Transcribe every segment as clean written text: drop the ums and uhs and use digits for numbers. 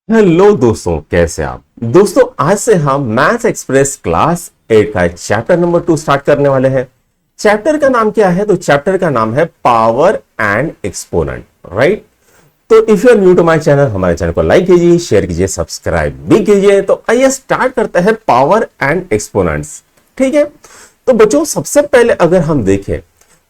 Hello दोस्तों, कैसे आप दोस्तों। आज से हम मैथ्स एक्सप्रेस क्लास 8 का चैप्टर नंबर 2 स्टार्ट करने वाले हैं। चैप्टर का नाम क्या है? तो चैप्टर का नाम है पावर एंड एक्सपोनेंट, राइट। तो if you are new to my channel, हमारे चैनल को लाइक कीजिए, शेयर कीजिए, सब्सक्राइब भी कीजिए। तो आइए स्टार्ट करते हैं पावर एंड एक्सपोनेंट्स। ठीक है, तो बच्चों सबसे पहले अगर हम देखें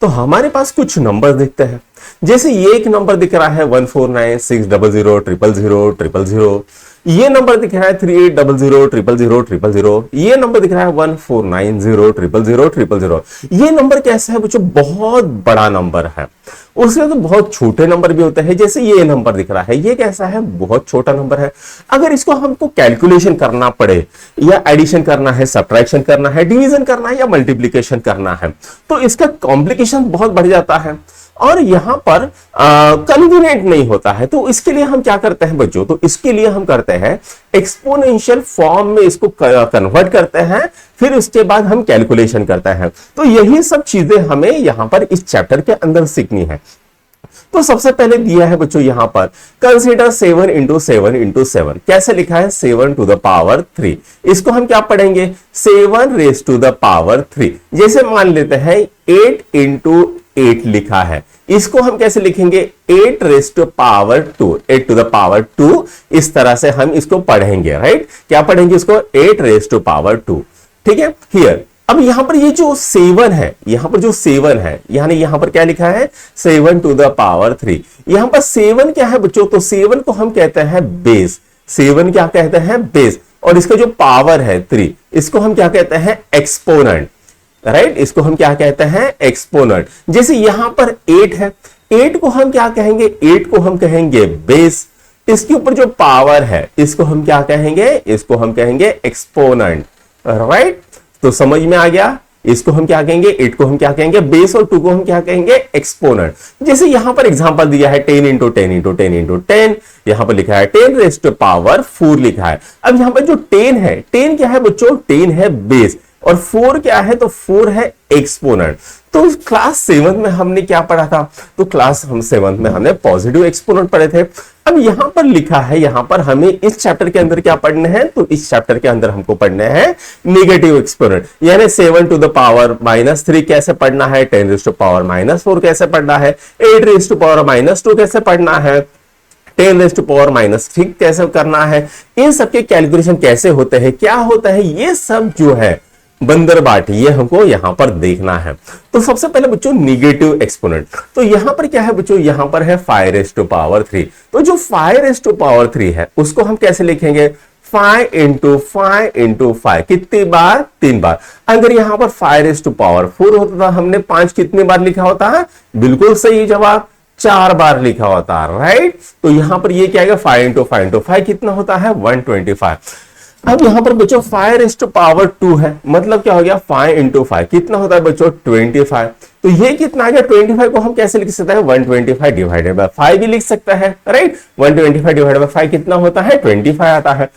तो हमारे पास कुछ नंबर दिखते हैं। जैसे ये एक नंबर दिख रहा है 1496000000000। ये नंबर दिख रहा है 3800000000। ये नंबर दिख रहा है 14900000000। ये नंबर कैसा है बच्चों? बहुत बड़ा नंबर है। उसके तो बहुत छोटे नंबर भी होते हैं। जैसे ये नंबर दिख रहा है, ये कैसा है? बहुत छोटा नंबर है। अगर इसको हमको कैलकुलेशन करना पड़े, या एडिशन करना है, सब्ट्रैक्शन करना है, डिवीजन करना है, या मल्टीप्लीकेशन करना है, तो इसका कॉम्प्लिकेशन बहुत बढ़ जाता है और यहां पर कन्वीनियंट नहीं होता है। तो इसके लिए हम क्या करते हैं बच्चों? तो इसके लिए हम करते हैं एक्सपोनेंशियल फॉर्म में इसको कन्वर्ट करते हैं, फिर उसके बाद हम कैलकुलेशन करते हैं। तो यही सब चीजें हमें यहां पर इस चैप्टर के अंदर सीखनी है। तो सबसे पहले दिया है बच्चों यहां पर कंसीडर 7 इंटू 7 इंटू 7। कैसे लिखा है? 7 टू द पावर 3। इसको हम क्या पढ़ेंगे? 7 रेज टू द पावर 3। जैसे मान लेते हैं 8 इंटू 8 लिखा है, इसको हम कैसे लिखेंगे? 8 raise to power 2, 8 to the power 2। इस तरह से हम इसको पढ़ेंगे, राइट। क्या पढ़ेंगे इसको? 8 रेज टू पावर 2। ठीक है, हियर अब यहां पर ये जो 7 है, यहां पर जो 7 है, यानी यहां पर क्या लिखा है? 7 टू द पावर 3। यहां पर 7 क्या है बच्चों? तो 7 को हम कहते हैं बेस। 7 क्या कहते हैं? बेस। और इसका जो पावर है 3, इसको हम क्या कहते हैं? Exponent, right. इसको हम क्या कहते हैं? एक्सपोनेंट। जैसे यहां पर 8 है, 8 को हम क्या कहेंगे? 8 को हम कहेंगे बेस। इसके ऊपर जो पावर है, इसको हम क्या कहेंगे? इसको हम कहेंगे एक्सपोनेंट, राइट। तो समझ में आ गया? इसको हम क्या कहेंगे? 8 को हम क्या कहेंगे? बेस। और 2 को हम क्या कहेंगे? एक्सपोनेंट। जैसे यहां पर एग्जांपल दिया है 10 इंटू 10 इंटू 10 इंटू 10। यहां पर लिखा है 10 रेज टू पावर 4 लिखा है। अब यहां पर जो 10 है, 10 क्या है बच्चों? 10 है बेस। और 4 क्या है? तो 4 है एक्सपोनेंट। तो क्लास 7 में हमने क्या पढ़ा था? तो क्लास 7 में हमने पॉजिटिव एक्सपोनेंट पढ़े थे। अब यहां पर लिखा है, यहां पर हमें इस चैप्टर के अंदर क्या पढ़ने हैं? तो इस चैप्टर के अंदर हमको पढ़ने हैं नेगेटिव एक्सपोनेंट। यानी 7 टू द पावर -3 कैसे पढ़ना है, 10 रेज टू पावर -4 कैसे पढ़ना है, 8 रेज टू पावर -2 कैसे पढ़ना है, 10 रेज टू पावर -3 कैसे करना है, इन सबके कैलकुलेशन कैसे होते हैं, क्या होता है, ये सब जो है बंदर बाट, ये हमको यहां पर देखना है। तो सबसे पहले बच्चों नेगेटिव एक्सपोनेंट। तो यहां पर क्या है बच्चों? यहां पर है 5 रेज टू पावर 3। तो जो 5 रेज टू पावर 3 है, उसको हम कैसे लिखेंगे? 5 इंटू 5 इंटू 5। कितनी बार? 3 बार। अगर यहां पर 5 रेज टू पावर 4 होता था, हमने 5 कितनी बार लिखा होता है? बिल्कुल सही जवाब, 4 बार लिखा होता है, राइट। तो यहां पर ये क्या आएगा? 5 इंटू 5 इंटू 5 कितना होता है? 125। अब यहां पर बच्चों 5 रेज टू पावर 2 है, मतलब क्या हो गया? 5 इंटू 5 कितना होता है बच्चों? 25। तो ये कितना आ गया? 25 को हम कैसे लिख सकते हैं? 125 डिवाइडेड बाय 5 भी लिख सकता है, राइट। 125 डिवाइडेड बाय 5 कितना होता है? 25 आता है।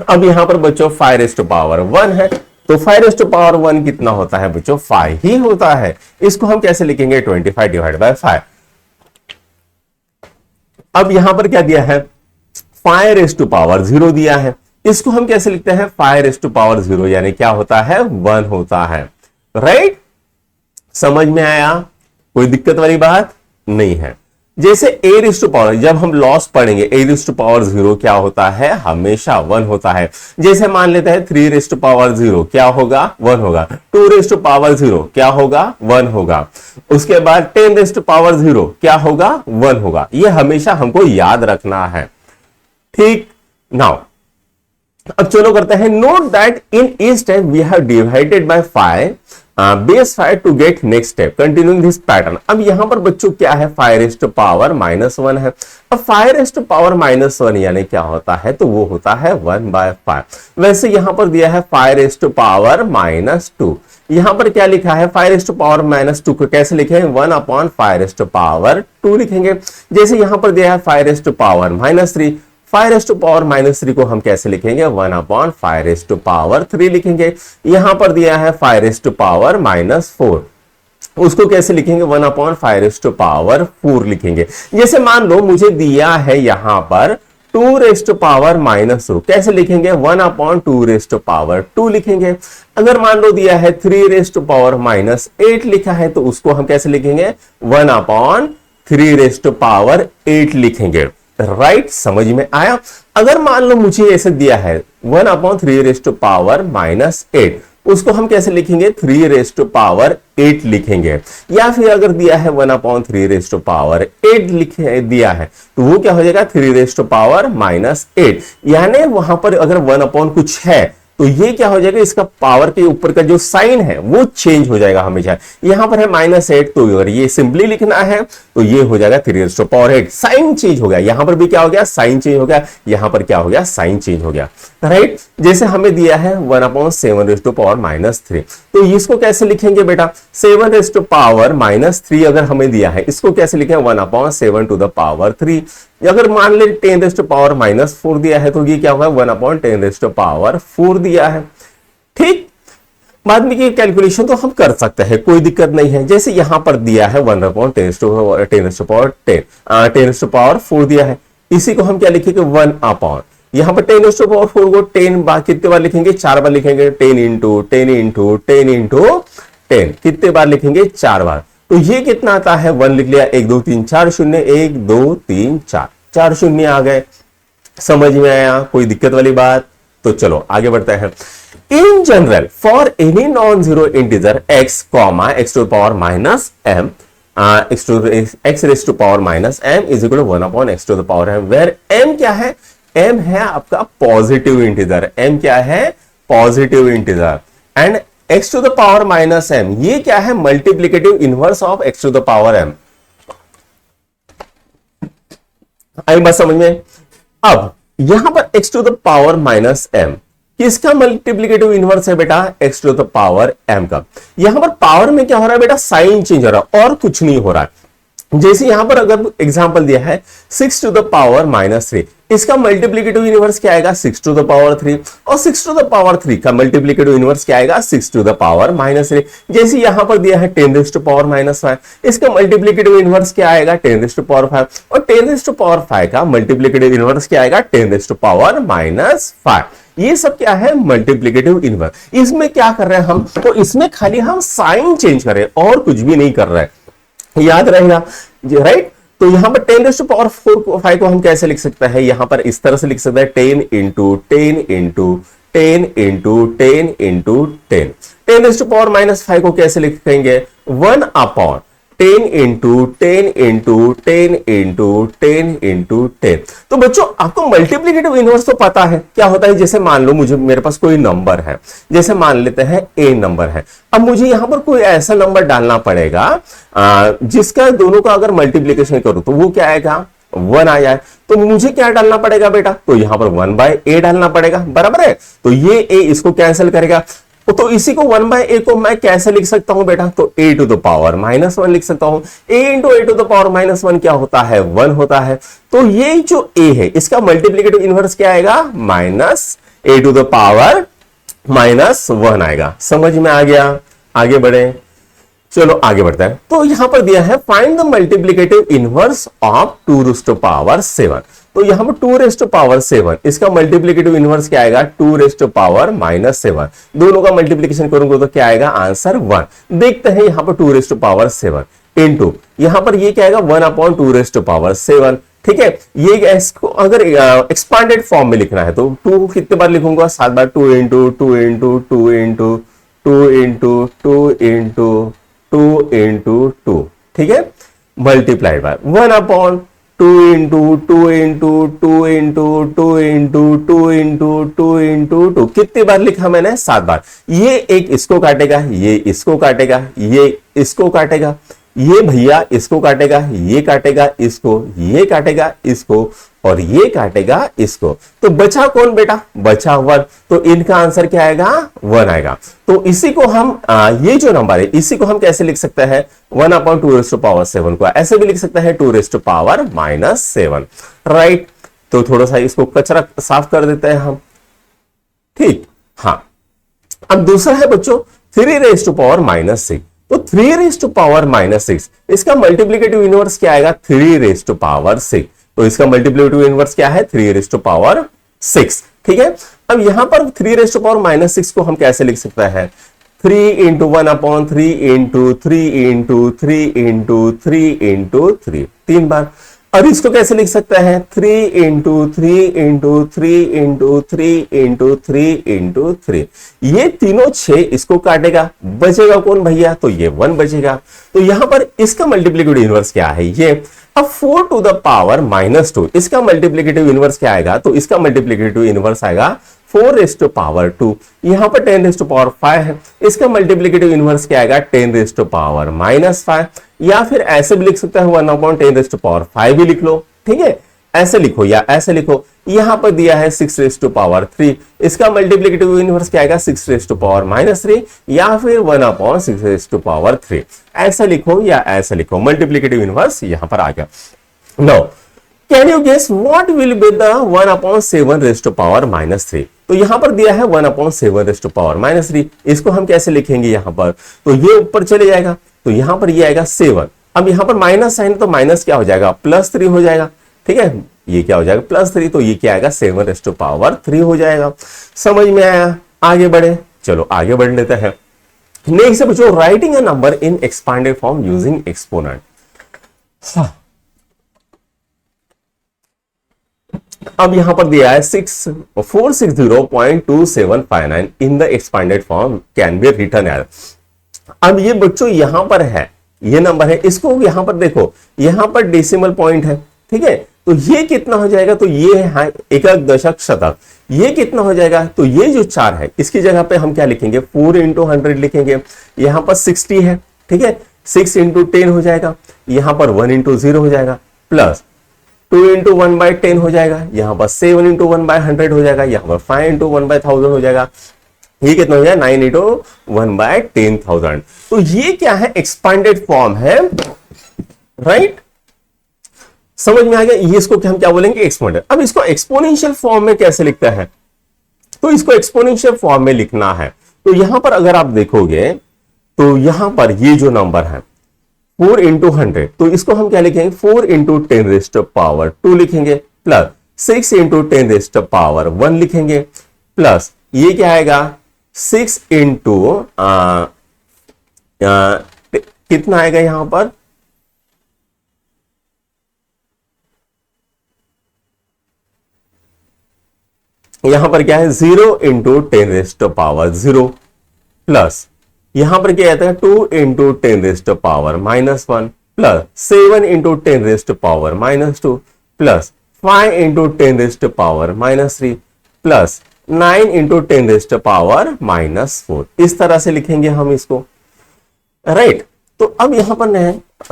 अब यहां पर बच्चों 5 रेज टू पावर 1 है, तो 5 रेज टू पावर 1 कितना होता है बच्चों? 5 ही होता है। इसको हम कैसे लिखेंगे? 25 डिवाइडेड बाय 5। अब यहां पर क्या दिया है? 5 रेज टू पावर 0 दिया है। इसको हम कैसे लिखते हैं? 5 रेज टू पावर 0 यानी क्या होता है? 1 होता है, राइट। समझ में आया? कोई दिक्कत वाली बात नहीं है। जैसे a रेज टू पावर, जब हम लॉस पढ़ेंगे, a रेज टू पावर 0 क्या होता है? हमेशा 1 होता है। जैसे मान लेते हैं 3 रेज टू पावर 0 क्या होगा? 1 होगा। 2 रेज टू पावर 0 क्या होगा? 1 होगा। उसके बाद 10 रेज टू पावर 0 क्या होगा? 1 होगा। यह हमेशा हमको याद रखना है, ठीक। नाउ अब चलो करते हैं। Note that in each step we have divided by 5 base 5 to get next step, continuing this pattern. अब यहां पर बच्चों क्या है? 5 रेज टू पावर -1 है। अब 5 रेज टू पावर -1 यानी क्या होता है? तो वो होता है 1/5। वैसे यहां पर दिया है 5 रेज टू पावर -2। यहां पर क्या लिखा है? 5 रेज टू पावर -2 को कैसे लिखेंगे? 1/5 रेज टू पावर 2 लिखेंगे। जैसे यहां पर दिया है 5 raise to power -3, 5 raise to power -3 को हम कैसे लिखेंगे? 1/5 रेज टू पावर 3 लिखेंगे। यहां पर दिया है 5 रेज टू पावर -4, उसको कैसे लिखेंगे? 1/5 रेज टू पावर 4 लिखेंगे। जैसे मान लो मुझे दिया है यहां पर टू रेस्ट पावर माइनस 2 कैसे लिखेंगे, 1/2 लिखेंगे। अगर मान लो दिया है 3 लिखा है तो उसको हम कैसे लिखेंगे, 1/3 लिखेंगे। राइट, समझ में आया। अगर मान लो मुझे ऐसे दिया है 1/3 उसको हम कैसे लिखेंगे, 3 लिखेंगे। या फिर अगर दिया है 1/3 लिखे दिया है तो वो क्या हो जाएगा, 3 यानी वहां पर अगर 1 कुछ है तो ये क्या हो जाएगा, इसका पावर के ऊपर का जो साइन है वो चेंज हो जाएगा हमेशा। यहां पर है -8 तो अगर ये सिंपली लिखना है तो ये हो जाएगा 3/8, साइन चेंज हो गया। यहां पर भी क्या हो गया, साइन चेंज हो गया। यहां पर क्या हो गया, साइन चेंज हो गया। राइट, जैसे हमें दिया है 1/7 तो इसको कैसे लिखेंगे बेटा, 7 अगर हमें दिया है इसको कैसे लिखें, 1/7 अगर मान ले 10 दिया है तो ये क्या होगा, 1/10 दिया है। ठीक, बाद में की कैलकुलेशन तो हम कर सकते हैं, कोई दिक्कत नहीं है। जैसे यहां पर दिया है 1/10 दिया है, इसी को हम क्या लिखेंगे, 1/, यहां पर 10 को 10 बार कितने बार लिखेंगे, 4 बार लिखेंगे। 10 इंटू 10 इंटू 10 इंटू 10 कितने बार लिखेंगे, 4 बार। तो ये कितना आता है, 1 लिख लिया, 1 2 3 4 शून्य, 1 2 3 4 शून्य आ गए। समझ में आया, कोई दिक्कत वाली बात। तो चलो आगे बढ़ते हैं। In general for any non zero integer x, x to power minus m x raise to power minus m is equal to 1/x to the power m, where m क्या है, m है आपका पॉजिटिव इंटीजर। m क्या है, positive integer. And x to the power minus m ये क्या है, multiplicative inverse of x to the power m। आई बात समझ में। अब यहां पर x to the power minus m किसका मल्टीप्लीकेटिव इनवर्स है बेटा, x to the power m का। यहां पर पावर में क्या हो रहा है बेटा, साइन चेंज हो रहा है और कुछ नहीं हो रहा है। जैसे यहां पर अगर एग्जांपल दिया है 6 टू द पावर -3, इसका मल्टीप्लीकेटिव इनवर्स क्या आएगा, 6 टू द पावर 3, और 6 टू द पावर 3 का मल्टीप्लीकेटिव इनवर्स क्या आएगा, 6 टू द पावर -3। जैसे यहां पर दिया है 10 रेज़ टू पावर -5, इसका मल्टीप्लीकेटिव इनवर्स क्या आएगा, 10 रेज़ टू पावर 5, और 10 रेज़ टू पावर 5 का मल्टीप्लीकेटिव इनवर्स क्या आएगा, 10 रेज़ टू पावर -5। ये सब क्या है, मल्टीप्लीकेटिव इनवर्स। इसमें क्या कर रहे हैं हम, तो इसमें खाली हम साइन चेंज कर रहे हैं और कुछ भी नहीं कर रहे हैं, याद रहेगा। राइट, तो यहां पर 10 रेज़ टू पावर 5 को हम कैसे लिख सकते हैं, यहां पर इस तरह से लिख सकते हैं 10 into 10 into 10 into 10 into 10। 10 raise to power -5 को कैसे लिखेंगे, 1/10 इंटू 10 इंटू 10 इंटू 10 इंटू 10। तो बच्चों आपको मल्टीप्लीकेटिव इनवर्स तो पता है क्या होता है। जैसे मान लो मेरे पास कोई नंबर है, जैसे मान लेते हैं a नंबर है। अब मुझे यहां पर कोई ऐसा नंबर डालना पड़ेगा जिसका दोनों का अगर मल्टीप्लीकेशन करूं तो वो क्या आएगा, 1 आ जाए। तो मुझे क्या डालना पड़ेगा बेटा, तो यहां पर 1/a डालना पड़ेगा, बराबर है। तो ये a इसको कैंसिल करेगा, तो इसी को 1/a को मैं कैसे लिख सकता हूं बेटा, तो a टू द पावर -1 लिख सकता हूं। a into a to the power -1 क्या होता है, 1 होता है। तो ये जो a है इसका मल्टीप्लीकेटिव इनवर्स क्या आएगा, -a टू द पावर -1 आएगा। समझ में आ गया, आगे बढ़े। चलो आगे बढ़ते हैं। तो यहां पर दिया है find the multiplicative inverse of 2 raise to power 7। तो यहां पर 2 रेज़ टू पावर 7 इसका मल्टीप्लीकेटिव इनवर्स क्या आएगा, 2 रेज़ टू पावर -7। दोनों का मल्टीप्लीकेशन करूंगा तो क्या आएगा, आंसर 1। देखते हैं यहां पर 2 रेज़ टू पावर 7 इंटू यहां पर ये क्या आएगा, 1/2 रेज़ टू पावर 7। ठीक है, ये इसको अगर एक्सपांडेड फॉर्म में लिखना है तो 2 कितने बार लिखूंगा, 7 बार। 2 into 2 into 2 into 2 into 2 into 2 into 2, ठीक है, multiplied by 1/2 into 2 into 2 into 2 into 2 into 2 into 2। कितनी बार लिखा मैंने, 7 बार। ये एक इसको काटेगा, ये इसको काटेगा, ये इसको काटेगा, ये भैया इसको काटेगा, ये काटेगा इसको, ये काटेगा इसको, और ये काटेगा इसको। तो बचा कौन बेटा, बचा 1। तो इनका आंसर क्या आएगा, 1 आएगा। तो इसी को हम ये जो नंबर है इसी को हम कैसे लिख सकते हैं, 1/2 रेज़ टू पावर 7 को ऐसे भी लिख सकते हैं 2 रेज़ टू पावर -7। राइट, तो थोड़ा सा इसको कचरा साफ कर देते हैं हम। ठीक, हाँ। अब दूसरा है बच्चों 3 रेज़ टू पावर -6। तो 3 रेज़ टू पावर -6 इसका मल्टीप्लीकेटिव इनवर्स क्या आएगा, 3 रेज़ टू पावर 6। तो इसका मल्टीप्लिकेटिव इनवर्स क्या है, 3⁻6। ठीक है, अब यहां पर 3⁻6 को हम कैसे लिख सकते हैं, 3 into 1/3 into 3 into 3 into 3 into 3, 3 बार। और इसको कैसे लिख सकते हैं, 3 into 3 into 3 into 3 into 3 into 3। ये तीनों 6 इसको काटेगा, बचेगा कौन भैया, तो ये 1 बचेगा। तो यहां पर इसका मल्टीप्लिकेटिव इनवर्स क्या है, ये। अब 4 टू द पावर -2 इसका मल्टीप्लिकेटिव इनवर्स क्या आएगा, तो इसका मल्टीप्लिकेटिव इनवर्स आएगा 4⁻²। यहां पर 10⁻5 है, इसका मल्टीप्लिकेटिव इनवर्स क्या आएगा, 10⁻5। या फिर ऐसे भी लिख सकते हैं 1/10⁻5 भी लिख लो। ठीक है, ऐसे लिखो या ऐसे लिखो। यहां पर दिया है 6⁻3, इसका मल्टीप्लिकेटिव इनवर्स क्या आएगा, 6⁻³ या फिर 1/6⁻3। ऐसा लिखो या ऐसा लिखो, मल्टीप्लिकेटिव इनवर्स यहां पर आ गया। No, can you guess what will be the 1/7⁻³ तो यहां पर दिया है 1/7⁻³ इसको हम कैसे लिखेंगे यहां पर, तो ये ऊपर चले जाएगा, तो यहां पर ये आएगा 7। अब यहां पर माइनस साइन, तो माइनस क्या हो जाएगा, +3 हो जाएगा। ठीक है, ये क्या हो जाएगा, +3, तो ये क्या आएगा, 7⁻3 हो जाएगा। समझ में आया, आगे बढ़े, चलो आगे बढ़ लेते हैं। नेक्स्ट है बच्चों, writing a number in expanded form using exponent. अब यहां पर दिया है 460.2759 in the expanded form can be written as. अब ये बच्चों यहां पर है, ये नंबर है, इसको यहां पर देखो, यहां पर डेसिमल पॉइंट है। ठीक है, तो ये कितना हो जाएगा, तो ये है एकक दशक शतक। ये कितना हो जाएगा, तो ये जो 4 है इसकी जगह पे हम क्या लिखेंगे, 4 × 100 लिखेंगे। यहां पर 60 है, ठीक है, 6 × 10 हो जाएगा, यहां पर 1 × 0 हो जाएगा, प्लस 2 × 1/10 हो जाएगा, यहां पर 7 × 1/100 हो जाएगा, यहां पर 5 × 1/1000 हो जाएगा। ये कितना हो जाएगा, 9 × 1/10,000। तो ये क्या है, एक्सपांडेड फॉर्म है, राइट। समझ में आ गया, ये इसको हम क्या बोलेंगे, एक्सपोनेंशियल। अब इसको एक्सपोनेंशियल फॉर्म में कैसे लिखता है, तो इसको एक्सपोनेंशियल फॉर्म में लिखना है। तो यहां पर अगर आप देखोगे तो यहां पर ये जो नंबर है 4 × 100, तो इसको हम क्या लिखेंगे, 4 × 10⁻2 लिखेंगे, प्लस 6 × 10⁻1 लिखेंगे, प्लस ये क्या आएगा, 6 × कितना आएगा यहां पर, यहां पर क्या है, 0 × 10⁻0, प्लस यहां पर क्या आता है, 2 × 10⁻−1, प्लस 7 × 10⁻−2, प्लस 5 × 10⁻−3, प्लस 9 × 10⁻−4। इस तरह से लिखेंगे हम इसको, राइट। तो अब यहां पर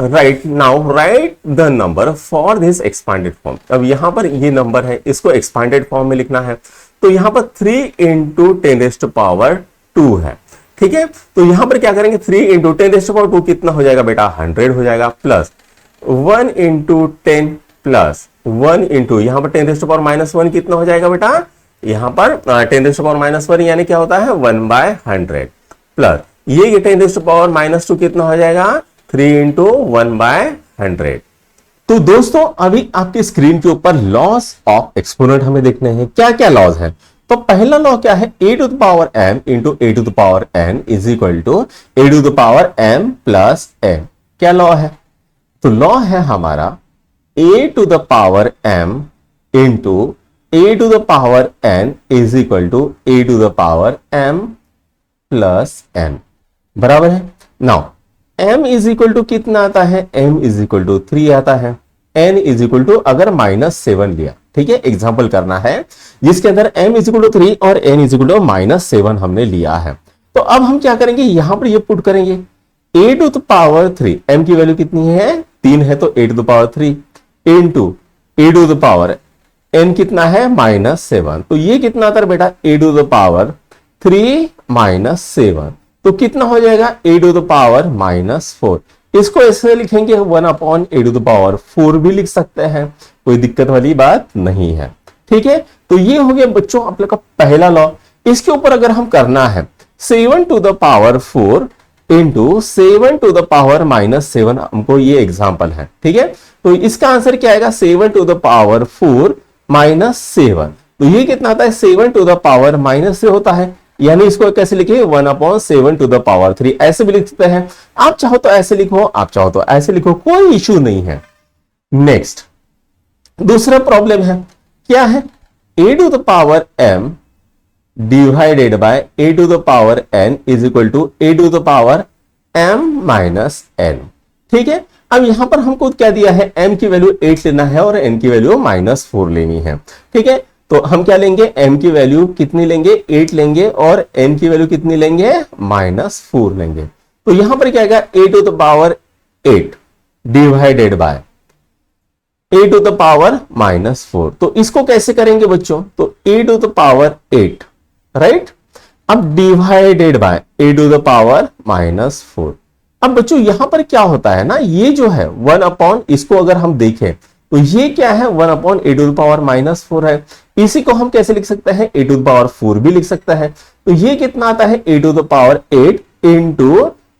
right now right the number for this expanded form. अब यहां पर ये नंबर है, इसको एक्सपांडेड फॉर्म में लिखना है। तो यहां पर 3 × 10⁻2 है, ठीक है। तो यहां पर क्या करेंगे, 3 × 10⁻2 कितना हो जाएगा बेटा, 100 हो जाएगा, प्लस 1 × 10 प्लस 1 × यहां पर 10⁻−1 कितना हो जाएगा बेटा, यहां पर 10⁻−1 यानी क्या होता है, 1/100, प्लस ये 10⁻−2 कितना हो जाएगा, 3 × 1/100। तो दोस्तों अभी आपकी स्क्रीन के ऊपर लॉस ऑफ एक्सपोनेंट हमें देखने हैं, क्या क्या लॉज है। तो पहला लॉ क्या है, a to the power m into a to the power n is equal to a to the power m plus n। क्या लॉ है, तो लॉ है हमारा a to the power m into a to the power n is equal to a to the power m plus n, बराबर है। Now m is equal to कितना आता है, m इज इक्वल टू 3 आता है, n is equal to अगर -7 लिया, ठीक है, एग्जाम्पल करना है जिसके अंदर m इज इक्वल टू 3 और n इज इक्वल टू -7 हमने लिया है। तो अब हम क्या करेंगे, यहां पर ये पुट करेंगे a to the power 3, m की वैल्यू कितनी है, 3 है, तो a to the power 3 into a to the power n कितना है, -7, तो ये कितना आता है बेटा, a टू द पावर 3 -7, तो कितना हो जाएगा, a टू द पावर -4। इसको ऐसे लिखेंगे 1/a टू द पावर 4 भी लिख सकते हैं, कोई दिक्कत वाली बात नहीं है, ठीक है। तो ये हो गया बच्चों आप लोग का पहला लॉ। इसके ऊपर अगर हम करना है 7 to the power 4 into 7 to the power -7, हमको ये एग्जाम्पल है, ठीक है। तो इसका आंसर क्या आएगा, 7 टू द पावर 4 -7। तो ये कितना आता है, 7 टू द पावर -3 होता है, यानी इसको कैसे लिखे, 1/7 टू द पावर 3, ऐसे भी लिख सकते हैं। आप चाहो तो ऐसे लिखो, आप चाहो तो ऐसे लिखो, कोई इश्यू नहीं है। नेक्स्ट दूसरा प्रॉब्लम है, क्या है, a to the power m divided by a to the power n is equal to a to the power m minus n, ठीक है। अब यहां पर हमको क्या दिया है, m की वैल्यू 8 लेना है और n की वैल्यू -4 लेनी है, ठीक है। तो हम क्या लेंगे, m की वैल्यू कितनी लेंगे, 8 लेंगे, और n की वैल्यू कितनी लेंगे, -4 लेंगे। तो यहां पर क्या आएगा, a to the power 8 divided by a to the power -4। तो इसको कैसे करेंगे बच्चों, तो a to the power 8, right. अब divided by a to the power -4। अब बच्चों यहां पर क्या होता है ना, ये जो है 1/, इसको अगर हम देखें तो ये क्या है, 1/a टू द पावर -4 है। इसी को हम कैसे लिख सकते हैं, a टू द पावर 4 भी लिख सकता है। तो ये कितना आता है, a to the power 8 into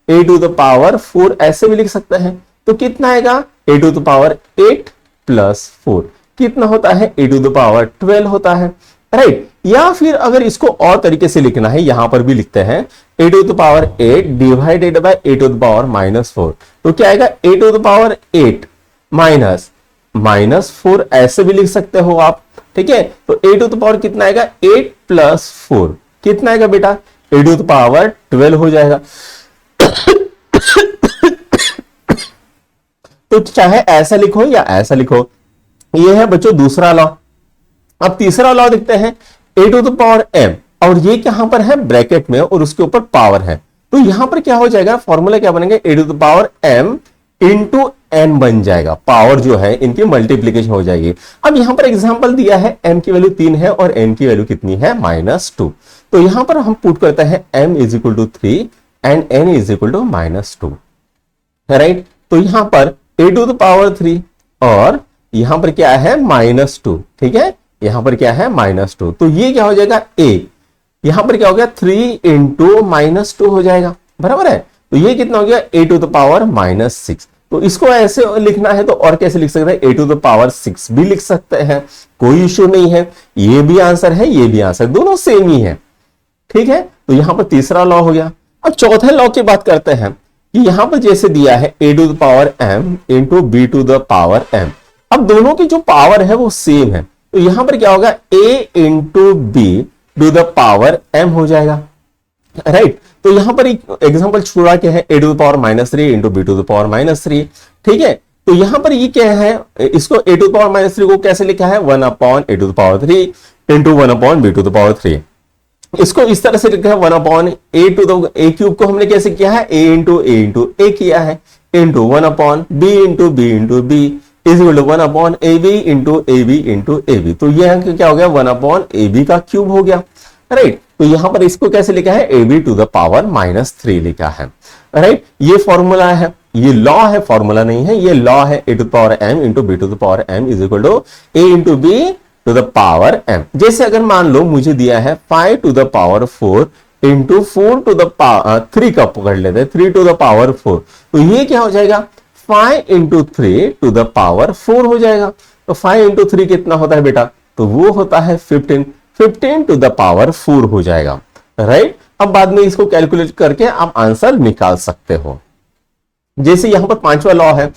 a to the power 4, ऐसे भी लिख सकते हैं। तो कितना आएगा, a to the power 8 plus 4 कितना होता है, a टू द पावर 12 होता है, राइट। या फिर अगर इसको और तरीके से लिखना है, यहां पर भी लिखते हैं a to the power 8 divided by a to the power -4। तो क्या आएगा, a टू द पावर 8 -4, ऐसे भी लिख सकते हो आप, ठीक है। तो a टू द पावर कितना आएगा, 8 प्लस 4 कितना आएगा बेटा, a टू द पावर 12 हो जाएगा। तो चाहे ऐसा लिखो या ऐसा लिखो, ये है बच्चों दूसरा लॉ। अब तीसरा लॉ देखते हैं, a to the power m, और ये कहां पर है, ब्रैकेट में, और उसके ऊपर पावर है। तो यहां पर क्या हो जाएगा, फॉर्मूला क्या बनेंगे, a to the power m into n बन जाएगा, पावर जो है इनकी मल्टीप्लीकेशन हो जाएगी। अब यहां पर एग्जांपल दिया है, m की वैल्यू 3 है और n की वैल्यू कितनी है, -2। तो यहां पर हम पुट करते हैं m is equal to 3 and n is equal to -2, right. तो यहां पर a टू द पावर 3 और यहां पर क्या है, -2, ठीक है। यहां पर क्या है, -2। तो ये क्या हो जाएगा, a, यहां पर क्या हो गया, 3 इंटू -2 हो जाएगा, बराबर है। तो ये कितना हो गया, a टू द पावर -6। तो इसको ऐसे लिखना है तो और कैसे लिख सकते हैं, a टू द पावर 6 भी लिख सकते हैं, कोई इश्यू नहीं है। ये भी आंसर है, ये भी आंसर, दोनों सेम ही है, ठीक है। तो यहां पर तीसरा लॉ हो गया। अब चौथे लॉ की बात करते हैं कि यहां पर जैसे दिया है a to the power m into b to the power m। अब दोनों की जो पावर है वो सेम है, तो यहां पर क्या होगा, a into b to the power m हो जाएगा, राइट। तो यहां पर एक एग्जांपल छोड़ा क्या है, a to the power -3 into b to the power -3, ठीक है। तो यहां पर ये क्या है, इसको a टू द पावर -3 को कैसे लिखा है, 1/a to the power 3 into 1/b to the power 3। इसको इस तरह से लिखा है, 1/a to the a cube को हमने कैसे किया है, a इंटू a किया है, into 1/b into b is equal to 1/ab into ab। तो यह क्या हो गया, 1/ab का क्यूब हो गया, राइट। तो यहां पर इसको कैसे लिखा है, ab टू द पावर -3 लिखा है, राइट। ये फॉर्मूला है, ये लॉ है, फॉर्मूला नहीं है, ये लॉ है। a to the power m into b to the power m is equal to a into b to the power m। जैसे अगर मान लो मुझे दिया है 5 to the power 4 into 4 to the power 3 का पकड़ लेते हैं, 3 टू द पावर 4। तो ये क्या हो जाएगा, 5 इंटू 3 टू द पावर 4 हो जाएगा। तो 5 इंटू 3 कितना होता है बेटा, तो वो होता है 15 टू द पावर 4 हो जाएगा, राइट। अब बाद में इसको कैलकुलेट करके आप आंसर निकाल सकते हो। जैसे यहां पर पांचवा लॉ है,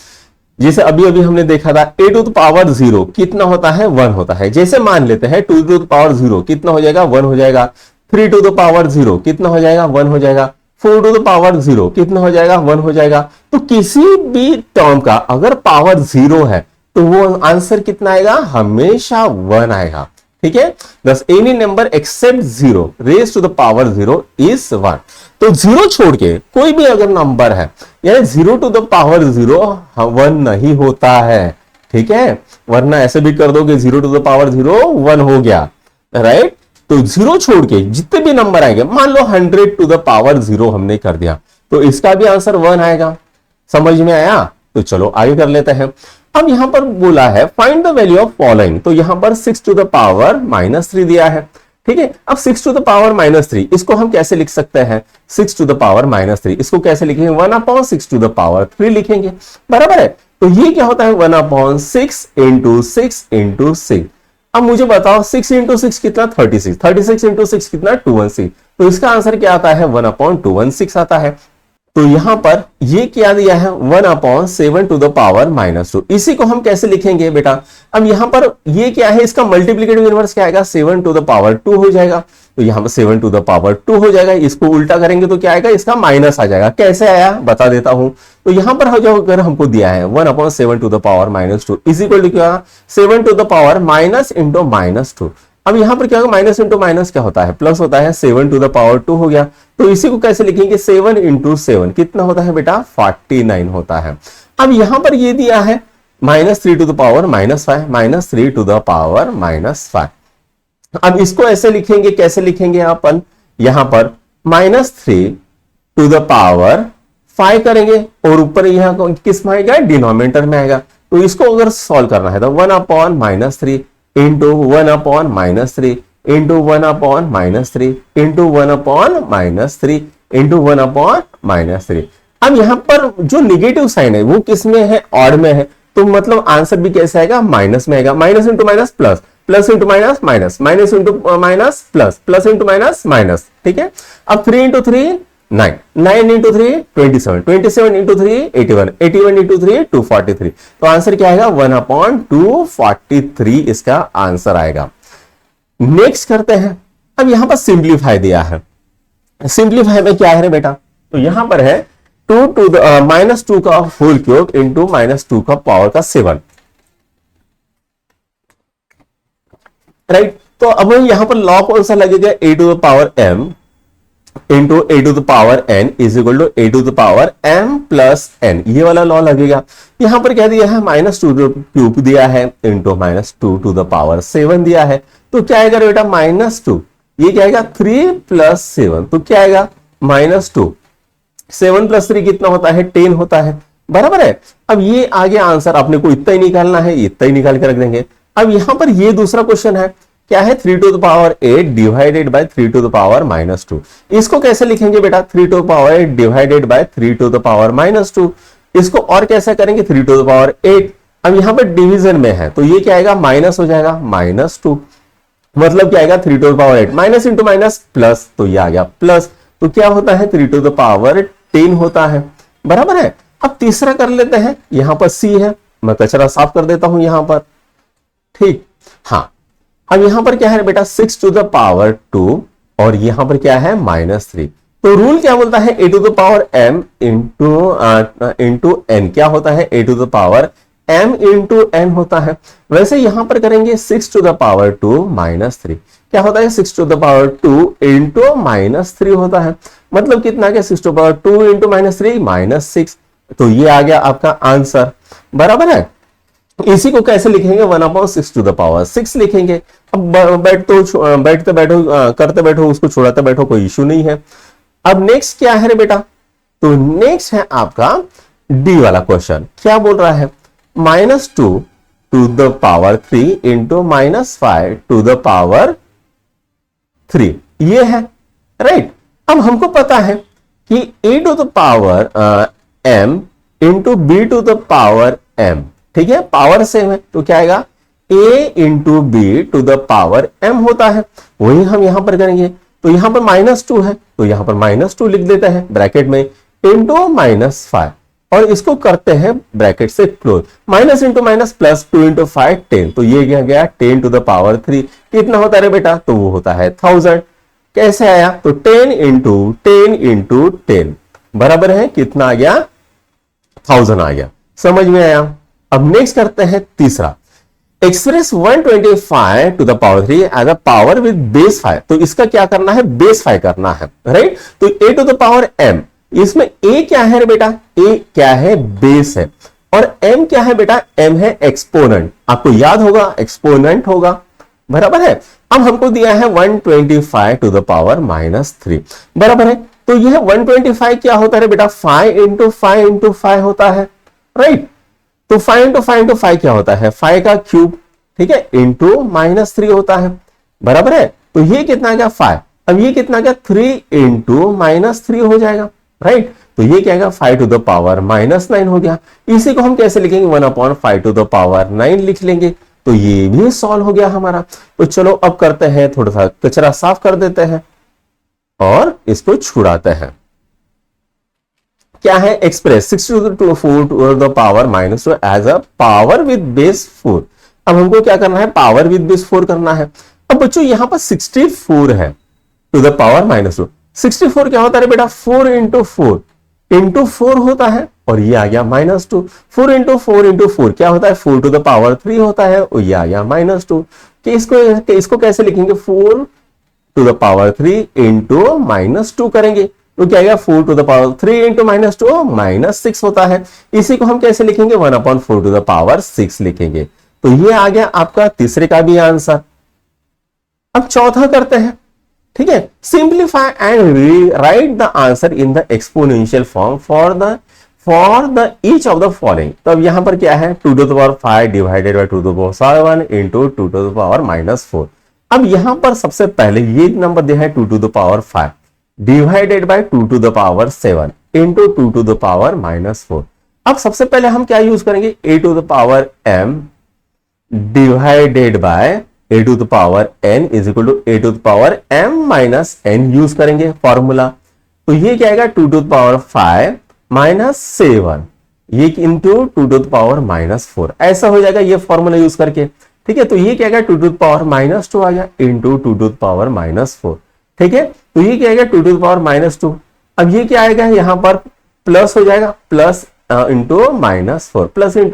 जैसे अभी अभी हमने देखा था, a टू द पावर 0 कितना होता है, 1 होता है। जैसे मान लेते हैं 2 टू द पावर 0 कितना हो जाएगा, 1 हो जाएगा। 3 टू द पावर 0 कितना हो जाएगा, 1 हो जाएगा। 4 टू द पावर 0 कितना हो जाएगा, 1 हो जाएगा। तो किसी भी टर्म का अगर पावर 0 है तो वो आंसर कितना आएगा, हमेशा 1 आएगा, ठीक है। Thus any number except 0 raise to the power 0 is 1। तो 0 छोड़ के कोई भी अगर नंबर है, यानी 0 टू द पावर 0 1 नहीं होता है, ठीक है। वरना ऐसे भी कर दोगे 0 टू द पावर 0 1 हो गया, राइट। तो 0 छोड़ के जितने भी नंबर आएंगे, मान लो 100 टू द पावर 0 हमने कर दिया, तो इसका भी आंसर 1 आएगा। समझ में आया? तो चलो आगे कर लेते हैं। अब यहां पर बोला है find the value of following, तो यहां पर 6 टू द पावर -3 दिया है, ठीक है। अब 6 टू द पावर -3 इसको हम कैसे लिख सकते हैं? 6 टू द पावर -3 इसको कैसे लिखेंगे? 1/6 टू द पावर 3 लिखेंगे, बराबर है। तो ये क्या होता है? 1/6 इंटू 6 इंटू 6। अब मुझे बताओ 6 इंटू 6 कितना? 36। 36 इंटू 6 कितना? 216। तो इसका आंसर क्या आता है? 1/216 आता है। तो यहां पर ये क्या दिया है? 1/7 टू द पावर -2। इसी को हम कैसे लिखेंगे बेटा? अब यहां पर ये क्या है? इसका मल्टीप्लिकेटिव इनवर्स क्या आएगा? 7 टू द पावर 2 हो जाएगा। तो यहां पर 7 टू द पावर 2 हो जाएगा। इसको उल्टा करेंगे तो क्या आएगा? इसका माइनस आ जाएगा। कैसे आया बता देता हूं। तो यहां पर जो अगर हमको दिया है 1/7 to the power -2 is equal to क्या? 7 to the power minus into -2। अब यहां पर क्या होगा? माइनस इंटू माइनस क्या होता है? प्लस होता है। 7 टू द पावर 2 हो गया। तो इसी को कैसे लिखेंगे? 7 इंटू 7 कितना होता है बेटा? 49 होता है। अब यहां पर ये दिया है -3 to the power -5 -3 to the power -5। अब इसको ऐसे लिखेंगे, कैसे लिखेंगे अपन? यहां पर -3 टू द पावर 5 करेंगे और ऊपर यहां किस में आएगा? डिनोमिनेटर में आएगा। तो इसको अगर सॉल्व करना है तो 1/-3 इंटू 1/-3 इंटू 1/-3 इंटू 1/-3 इंटू 1/-3। अब यहां पर जो निगेटिव साइन है वो किस में है? ऑड में है। तो मतलब आंसर भी कैसे आएगा? माइनस में आएगा। Minus into minus plus, plus into minus minus, minus into minus plus, plus into minus minus. ठीक है। अब 3 इंटू 3 9, 9 इंटू 3 27, 27 इंटू 3 81, 81 इंटू 3 243। तो आंसर क्या आएगा? 1/243 इसका आंसर आएगा। नेक्स्ट करते हैं। अब यहां पर सिंप्लीफाई दिया है। सिंप्लीफाई में क्या है बेटा? तो यहां पर है 2 टू द -2 का होल क्यूब इंटू -2 का पावर का 7, राइट। तो अब यहां पर लॉ कौन सा लगेगा? a to the power m into a to the power n is equal to a to the power m plus n। ये वाला लॉ लगेगा। यहां पर क्या दिया है? -2 क्यूब दिया है इंटू -2 टू द पावर 7 दिया है। तो क्या आएगा बेटा? -2। ये क्या आएगा? 3 प्लस 7। तो क्या आएगा? -2। 7 प्लस 3 कितना होता है? 10 होता है, बराबर है। अब ये आगे आंसर अपने को इतना ही निकालना है, इतना ही निकाल के रख देंगे। अब यहां पर ये दूसरा क्वेश्चन है, क्या है? 3 to the power 8 divided by 3 to the power -2। इसको कैसे लिखेंगे बेटा? 3 to the power 8 divided by 3 to the power -2। इसको और कैसे करेंगे? 3 टू द पावर 8। अब यहां पर डिवीजन में है तो ये क्या आएगा? माइनस हो जाएगा, -2। मतलब क्या आएगा? 3 to the power 8 minus into minus plus, तो ये आ गया प्लस। तो क्या होता है? 3 टू द पावर 10 होता है, बराबर है। अब तीसरा कर लेते हैं। यहां पर सी है, मैं कचरा साफ कर देता हूं यहां पर, ठीक। हाँ, अब यहां पर क्या है बेटा? 6 टू द पावर 2 और यहां पर क्या है? -3। तो रूल क्या बोलता है? a to the power m into n क्या होता है? a to the power m into n होता है। वैसे यहां पर करेंगे 6 टू द पावर 2 -3 क्या होता है? 6 टू द पावर 2 इंटू -3 होता है। मतलब कितना? क्या 6 टू द पावर 2 इंटू -3 -6। तो ये आ गया आपका आंसर, बराबर है। इसी को कैसे लिखेंगे? 1/6 टू द पावर 6 लिखेंगे। अब बैठते बैठो करते बैठो, उसको छुड़ाते बैठो, कोई इश्यू नहीं है। अब नेक्स्ट क्या है रे बेटा? तो नेक्स्ट है आपका डी वाला क्वेश्चन। क्या बोल रहा है? -2 to the power 3 into -5 to the power 3 ये है, राइट। अब हमको पता है कि a to the power m into b to the power m, ठीक है, पावर सेम है। तो क्या आएगा? a into b to the power m होता है। वही हम यहां पर करेंगे। तो यहां पर -2 है तो यहां पर -2 लिख देते हैं ब्रैकेट में, इंटू -5 और इसको करते हैं ब्रैकेट से close. Minus into minus plus 2 into 5 10। तो ये क्या गया? 10 टू द पावर 3 कितना होता है बेटा? तो वो होता है 1000। कैसे आया? तो 10 इंटू 10 बराबर है कितना आ गया? 1000 आ गया। समझ में आया? अब नेक्स्ट करते हैं तीसरा। Express 125 to the power 3 as a power with base 5। तो इसका क्या करना है? बेस 5 करना है, राइट। तो a to the power m, इसमें a क्या है बेटा? a क्या है? बेस है। और m क्या है बेटा? m है एक्सपोनेंट। आपको याद होगा एक्सपोनेंट होगा, बराबर है। अब हमको दिया है 125 टू द पावर -3, बराबर है। तो यह 125 क्या होता है बेटा? 5 इंटू 5 इंटू 5 होता है, राइट। तो 5 इंटू 5 इंटू 5 क्या होता है? 5 का क्यूब, ठीक है, इंटू -3 होता है, बराबर है। तो ये कितना आ गया 5। अब ये कितना आ गया 3 इंटू -3 हो जाएगा, राइट। तो ये क्या आएगा 5 टू द पावर -9 हो गया। इसी को हम कैसे लिखेंगे 1/5 टू द पावर 9 लिख लेंगे। तो ये भी सॉल्व हो गया हमारा। तो चलो अब करते हैं, थोड़ा सा कचरा साफ कर देते हैं और इसको छुड़ाते हैं। क्या है express 6 to 4 to the power -2 as a power with base 4। अब हमको क्या करना है, पावर विद बेस 4 करना है। अब बच्चों यहां पर 64 है टू द पावर -2। 64 क्या होता है बेटा 4 इंटू 4 इंटू 4 होता है और ये आ गया -2। 4 इंटू 4 इंटू 4 क्या होता है 4 टू द पावर 3 होता है और ये आ गया -2। कि इसको कैसे लिखेंगे 4 टू द पावर 3 इंटू -2 करेंगे तो क्या आएगा 4 टू द पावर 3 इंटू -2 -6 होता है। इसी को हम कैसे लिखेंगे 1/4 टू द पावर 6 लिखेंगे। तो ये आ गया आपका तीसरे का भी आंसर। अब चौथा करते हैं, ठीक है। Simplify and write the answer in the exponential form for the each of the following. तो अब यहां पर क्या है 2 to the power 5 divided by 2 to the power 7 into 2 to the power -4। अब यहां पर सबसे पहले ये नंबर दिया है 2 to the power 5 divided by 2 to the power 7 into 2 to the power -4। अब सबसे पहले हम क्या यूज करेंगे a to the power m divided by a to the power n is equal to a to the power m minus n use करेंगे formula. तो ये क्या आएगा 2 टू द पावर 5 -7 ये इंटू 2 टू द पावर -4 ऐसा हो जाएगा ये फॉर्मूला यूज करके, ठीक है। तो ये क्या आएगा 2 टू द पावर -2 आ गया इंटू 2 टू द पावर -4, ठीक है। तो ये क्या आएगा 2 टू द पावर -2। अब ये क्या आएगा यहां पर प्लस हो जाएगा प्लस इंटू -4 प्लस ये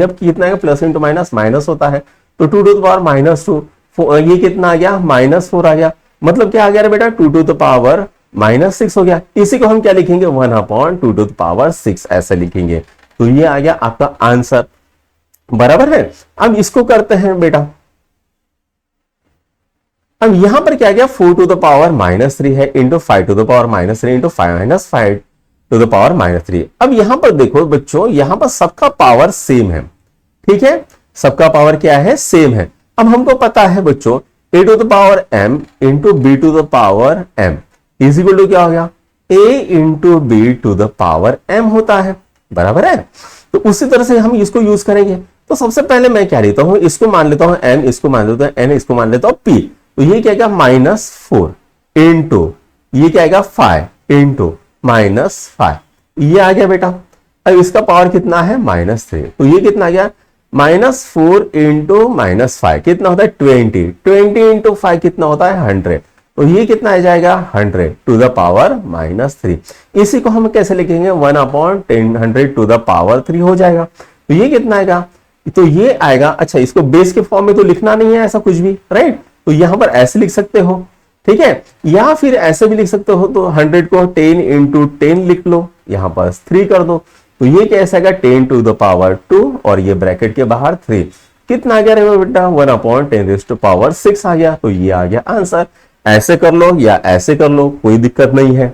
कितना आएगा प्लस इंटू माइनस माइनस होता है। तो 2 टू द पावर -2 ये कितना आ गया -4 आ गया। मतलब क्या आ गया बेटा 2 टू द पावर -6 हो गया। इसी को हम क्या लिखेंगे 1/2 टू द पावर 6 ऐसे लिखेंगे। तो ये आ गया आपका आंसर, बराबर है। अब इसको करते हैं बेटा। अब यहां पर क्या गया 4 टू द पावर -3 है into 5 to the power -3 into 5 to the power -3। अब यहां पर देखो बच्चों यहां पर सबका पावर सेम है, ठीक है। सबका पावर क्या है सेम है। अब हमको पता है बच्चों a to the power m into b to the power m is equal to क्या हो गया a into b to the power m होता है, बराबर है। तो उसी तरह से हम इसको यूज करेंगे। तो सबसे पहले मैं क्या लेता हूं इसको मान लेता हूं m, इसको मान लेता हूं n, इसको मान लेता हूं p। तो ये क्या आएगा -4 इंटू ये क्या आएगा 5 इंटू -5 ये आ गया बेटा। अब इसका पावर कितना है -3 तो ये कितना आ गया -4 इंटू -5 कितना होता है 20 इंटू 5 कितना होता है 100। तो ये कितना आ जाएगा 100 टू द पावर -3। इसी को हम कैसे लिखेंगे 1/10 टू द पावर 3 हो जाएगा। तो ये कितना आएगा तो ये आएगा, अच्छा इसको बेस के फॉर्म में तो लिखना नहीं है ऐसा कुछ भी, राइट। तो यहां पर ऐसे लिख सकते हो, ठीक है, या फिर ऐसे भी लिख सकते हो। तो 100 को 10 इंटू 10 लिख लो, यहां पर 3 कर दो। तो ये कैसे आएगा 10 टू द पावर 2 और ये ब्रैकेट के बाहर 3 कितना आ गया बेटा 1/10 टू पावर 6 आ गया। तो ये आ गया आंसर। ऐसे कर लो या ऐसे कर लो कोई दिक्कत नहीं है,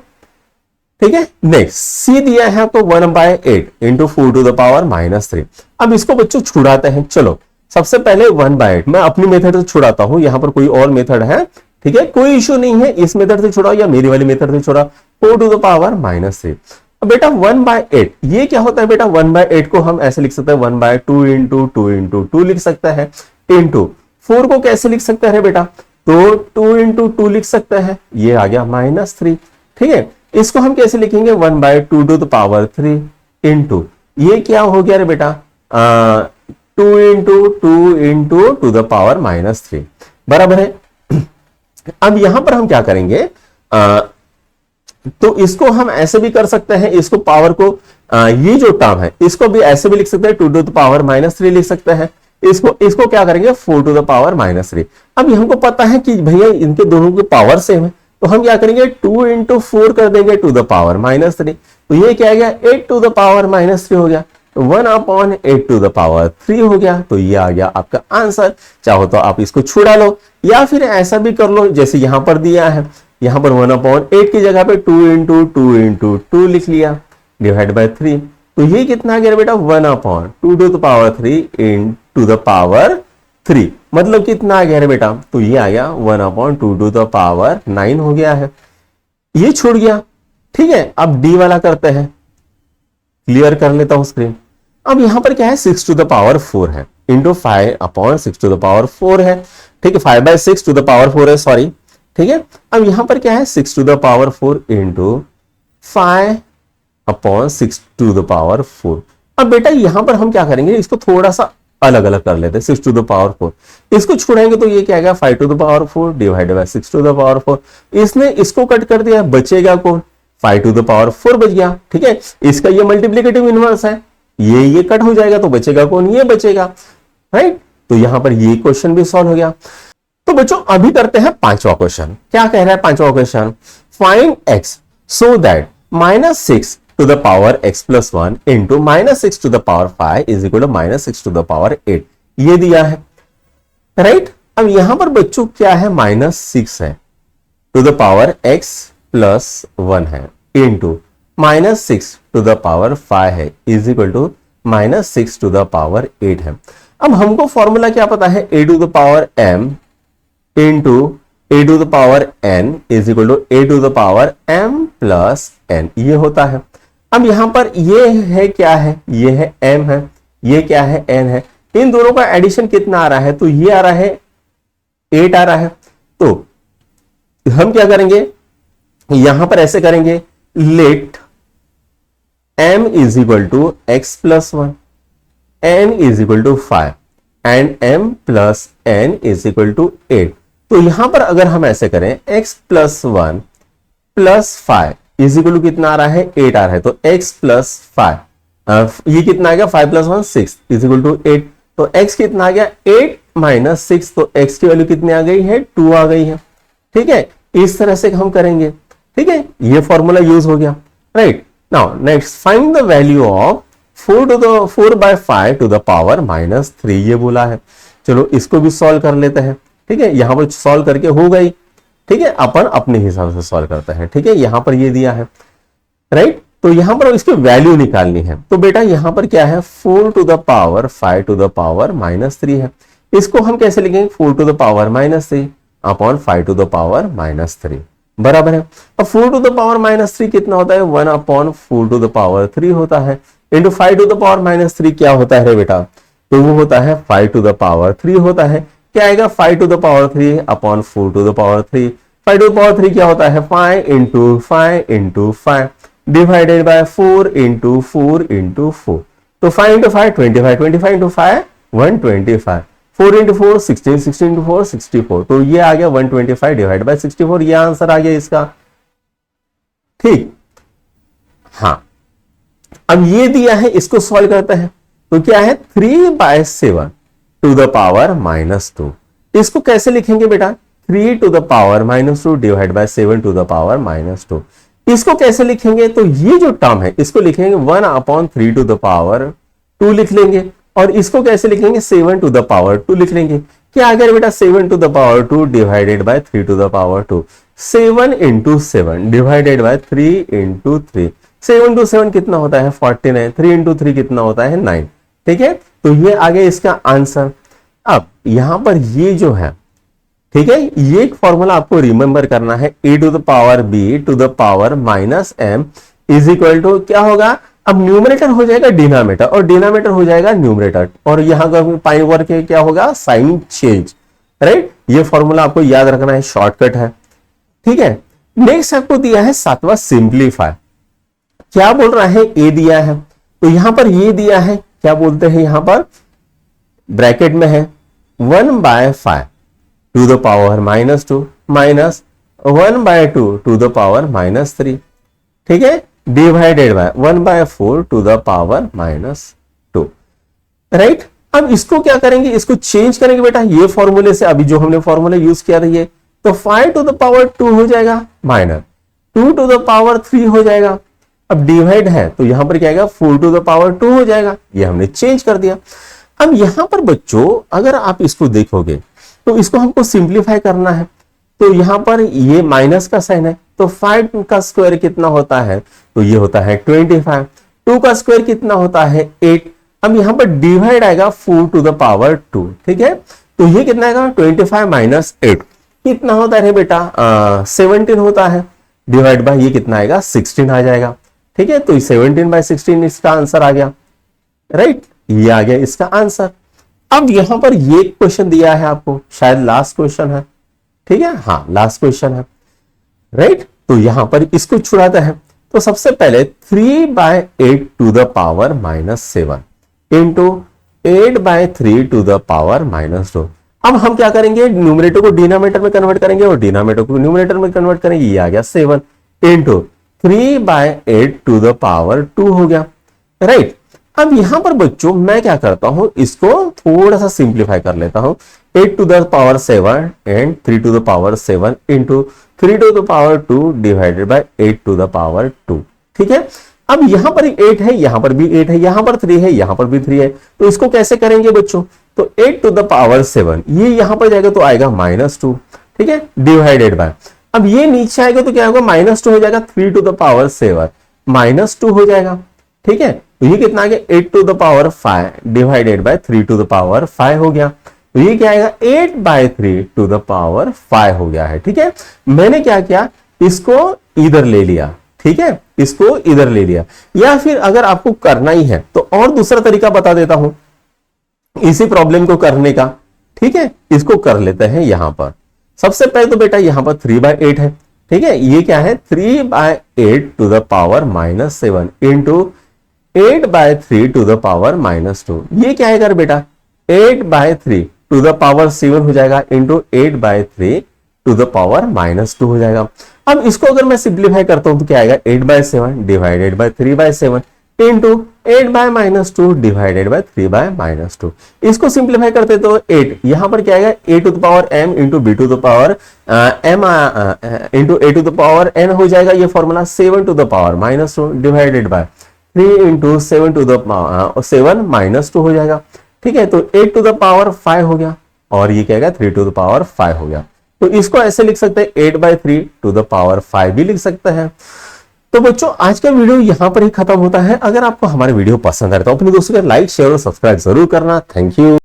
ठीक है। नेक्स्ट सी दिया है आपको 1/8 इंटू 4 टू द पावर -3। अब इसको बच्चों छुड़ाते हैं। चलो सबसे पहले 1/8 मैं अपनी मेथड से छुड़ाता हूं, यहां पर कोई और मेथड है, ठीक है, कोई इश्यू नहीं है। इस मेथड से छुड़ाओ या मेरी वाली मेथड से छुड़ाओ 4 टू द पावर -3। अब बेटा 1/8 ये क्या होता है बेटा 1/8 को हम ऐसे लिख सकते हैं 1/2 इंटू 2 इंटू 2 लिख सकते हैं इंटू 4 को कैसे लिख सकते हैं बेटा तो 2 इंटू 2 लिख सकते हैं, ये आ गया -3, ठीक है। इसको हम कैसे लिखेंगे 1/2 टू द पावर 3 इंटू ये क्या हो गया रे बेटा 2 into 2 into two the power -3, बराबर है। अब यहां पर हम क्या करेंगे तो इसको हम ऐसे भी कर सकते हैं, इसको पावर को ये जो टर्म है इसको भी ऐसे भी लिख सकते हैं 2 टू द पावर -3 लिख सकते हैं। इसको क्या करेंगे 4 टू द पावर -3। अब हमको पता है कि भैया इनके दोनों की पावर सेम है तो हम क्या करेंगे 2 इंटू 4 कर देंगे टू द पावर -3। तो ये क्या गया 8 टू द पावर -3 हो गया। 1/8 टू द पावर 3 हो गया। तो ये आ गया आपका आंसर। चाहो तो आप इसको छुड़ा लो या फिर ऐसा भी कर लो जैसे यहां पर दिया है, यहां पर 1/8 की जगह पे 2 इंटू 2 इंटू 2 लिख लिया डिवाइड बाय 3। तो ये कितना आ गया बेटा 1/2 to the power 3 into the power 3 मतलब कितना आ गया रे बेटा, तो ये आ गया 1/2 टू द पावर 9 हो गया है, ये छूट गया। ठीक है, अब डी वाला करते हैं, क्लियर कर लेता हूं स्क्रीन। अब यहां पर क्या है, 6 टू द पावर 4 है, इंटू 5/6 टू द पावर 4 है। ठीक है, 5/6 टू द पावर 4 है, सॉरी। ठीक है, अब यहां पर क्या है, 6 to the power 4 into 5/6 to the power 4। अब बेटा यहां पर हम क्या करेंगे, इसको थोड़ा सा अलग अलग कर लेते हैं, 6 टू द पावर 4, इसको छोड़ेंगे तो ये क्या आएगा, 5 to the power 4 divided by 6 to the power 4। इसने इसको कट कर दिया, बचेगा कौन, 5 टू द पावर 4 बच गया। ठीक है, इसका ये मल्टीप्लिकेटिव इनवर्स है, ये कट हो जाएगा तो बचेगा कौन, ये बचेगा, राइट। तो यहां पर ये क्वेश्चन भी सॉल्व हो गया। तो बच्चों अभी करते हैं पांचवा क्वेश्चन। क्या कह रहा है पांचवा question, find x so that -6 to the power x plus 1 into -6 to the power 5 is equal to -6 to the power 8, ये दिया है, राइट। अब यहां पर बच्चों क्या है, -6 है to the power x plus 1 है इंटू -6 टू द पावर 5 है is equal to -6 to the power 8 है। अब हमको फॉर्मूला क्या पता है, a to the power m into a to the power n is equal to a to the power m plus n, ये होता है। अब यहां पर ये है क्या है, ये है m है, ये क्या है n है, इन दोनों का एडिशन कितना आ रहा है, तो ये आ रहा है 8 आ रहा है। तो हम क्या करेंगे, यहां पर ऐसे करेंगे, let m is equal to x plus 1, n is equal to 5 and m plus n is equal to 8। तो यहां पर अगर हम ऐसे करें, x plus 1 plus 5 is equal to कितना आ रहा है, 8 आ रहा है, तो x प्लस 5 ये कितना आ गया, 5 प्लस 1 6 इज इक्वल टू 8। तो x कितना आ गया, 8 माइनस 6, तो x की वैल्यू कितनी आ गई है, 2 आ गई है। ठीक है, इस तरह से हम करेंगे। ठीक है, ये फॉर्मूला यूज हो गया, right. Now next find the value of 4/5 to the power -3, ये बोला है। चलो इसको भी सॉल्व कर लेते हैं। ठीक है, यहां पर सॉल्व करके हो गई। ठीक है, अपन अपने हिसाब से सॉल्व करते हैं। ठीक है, यहां पर ये दिया है, राइट। तो यहां पर इसकी वैल्यू निकालनी है, तो बेटा यहां पर क्या है, 4 to the power 5 to the power -3 है। इसको हम कैसे लिखेंगे, 4 to the power -3 upon 5 to the power -3 बराबर है। अब 4 टू द पावर -3 कितना होता है, 1/4 टू द पावर 3 होता है, इंटू 5 टू द पावर -3 क्या होता है बेटा, तो वो होता है 5 टू द पावर 3 होता है। क्या आएगा, 5 to the power 3 upon 4 to the power 3। 5 to the power 3 क्या होता है, 5 into 5 divided by 4 into 4 into 4। तो 5 इंटू 5 25, 25 इंटू 5 125, 4 इंटू 4 16, 16 इंटू 4 64। तो ये आ गया 125 डिवाइड बाय 64, ये आंसर आ गया इसका। ठीक, हाँ। अब ये दिया है, इसको सॉल्व करते हैं। तो क्या है, 3/7 टू द पावर -2, इसको कैसे लिखेंगे बेटा, 3 to the power -2 divide by 7 to the power -2। इसको कैसे लिखेंगे, तो ये जो टर्म है इसको लिखेंगे 1/3 टू द पावर 2 लिख लेंगे, और इसको कैसे लिखेंगे, 7 टू द पावर 2 लिख लेंगे। क्या आ गया बेटा, 7 to the power 2 divided by 3 to the power 2, 7 into 7 divided by 3 into 3। 7 into 7 कितना होता है, 49, 3 इंटू 3 कितना होता है, 9। ठीक है, तो ये आ गया इसका आंसर। अब यहां पर ये जो है, ठीक है, ये एक फॉर्मूला आपको रिमेंबर करना है, a to the power b to the power -m is equal to क्या होगा, अब न्यूमरेटर हो जाएगा डिनोमिनेटर और डिनोमिनेटर हो जाएगा न्यूमरेटर, और यहां का पाई ओवर के क्या होगा, साइन चेंज, राइट। ये फॉर्मूला आपको याद रखना है, शॉर्टकट है। ठीक है, नेक्स्ट आपको दिया है 7वां सिंप्लीफाई। क्या बोल रहा है, a दिया है, तो यहां पर ये दिया है, क्या बोलते हैं, यहां पर ब्रैकेट में है 1/5 to the power -2 minus 1/2 to the power -3। ठीक है, divided by 1/4 to the power -2, right. अब इसको क्या करेंगे, इसको चेंज करेंगे बेटा, ये फॉर्मूले से, अभी जो हमने फॉर्मूला यूज किया था ये, तो 5 टू द पावर 2 हो जाएगा माइनस 2 टू द पावर 3 हो जाएगा। अब डिवाइड है तो यहां पर क्या आएगा, 4 टू द पावर 2 हो जाएगा, ये हमने चेंज कर दिया। अब यहां पर बच्चों अगर आप इसको देखोगे तो इसको हमको सिंप्लीफाई करना है, तो यहां पर ये माइनस का साइन है, तो 5 का स्क्वायर कितना होता है, तो ये होता है 25, 2 का स्क्वायर कितना होता है 8। अब यहां पर डिवाइड आएगा 4 टू द पावर 2। ठीक है, तो ये कितना आएगा 25 माइनस 8 कितना होता है बेटा 17 होता है, डिवाइड बाय ये कितना आएगा 16 आ जाएगा। ठीक है, तो 17/16 इसका आंसर आ गया, राइट, ये आ गया इसका आंसर। अब यहां पर ये क्वेश्चन दिया है आपको, शायद लास्ट क्वेश्चन है, ठीक है, हाँ लास्ट क्वेश्चन है, राइट। तो यहां पर इसको छुड़ाते हैं, तो सबसे पहले 3/8 to the power -7 into 8/3 to the power -2। अब हम क्या करेंगे, न्यूमरेटर को डिनोमिनेटर में कन्वर्ट करेंगे और डिनोमिनेटर को न्यूमरेटर में कन्वर्ट करेंगे, ये आ गया 7 इंटू 3/8 टू द पावर 2 हो गया, राइट। अब यहां पर बच्चों मैं क्या करता हूं, इसको थोड़ा सा सिंप्लीफाई कर लेता हूं, 8 to the power 7 and 3 to the power 7 into 3 to the power 2 divided by 8 to the power 2। ठीक है, अब यहां पर 8 है, यहां पर भी 8 है, यहां पर 3 है, यहां पर भी 3 है, तो इसको कैसे करेंगे बच्चों, तो 8 टू द पावर 7 ये यहां पर जाएगा तो आएगा -2, ठीक है, डिवाइडेड बाय, अब ये नीचे आएगा तो क्या होगा -2 हो जाएगा, 3 टू द पावर 7 -2 हो जाएगा। ठीक है, तो ये कितना आ गया 8 to the power 5 divided by 3 to the power 5 हो गया, तो ये क्या आएगा 8/3 टू द पावर 5 हो गया है। ठीक है, मैंने क्या किया, इसको इधर ले लिया, ठीक है, इसको इधर ले लिया, या फिर अगर आपको करना ही है तो और दूसरा तरीका बता देता हूं इसी प्रॉब्लम को करने का। ठीक है, इसको कर लेते हैं यहां पर। सबसे पहले तो बेटा यहां पर 3/8 है, ठीक है, ये क्या है 3/8 to the power -7 into 8/3 to the power -2, ये क्या है बेटा 8/3 टू द पावर 7 हो जाएगा इंटू 8/3 टू द पावर -2 हो जाएगा। अब इसको अगर मैं सिंप्लीफाई करता हूं तो क्या आएगा 8/7 divided by 3/7 into 8/-2 divided by 3/-2। इसको सिंप्लीफाई करते तो 8 यहां पर क्या आएगा a to the power m into b to the power m into a to the power n हो जाएगा, ये formula 7 to the power -2 divided by 3 into 7 to the 7 -2 हो जाएगा। ठीक है, तो 8 टू द पावर 5 हो गया और ये क्या है 3 टू द पावर 5 हो गया। तो इसको ऐसे लिख सकते हैं 8/3 टू द पावर 5 भी लिख सकते हैं। तो बच्चों आज का वीडियो यहां पर ही खत्म होता है। अगर आपको हमारे वीडियो पसंद आए तो अपने दोस्तों को लाइक शेयर और सब्सक्राइब जरूर करना। Thank you.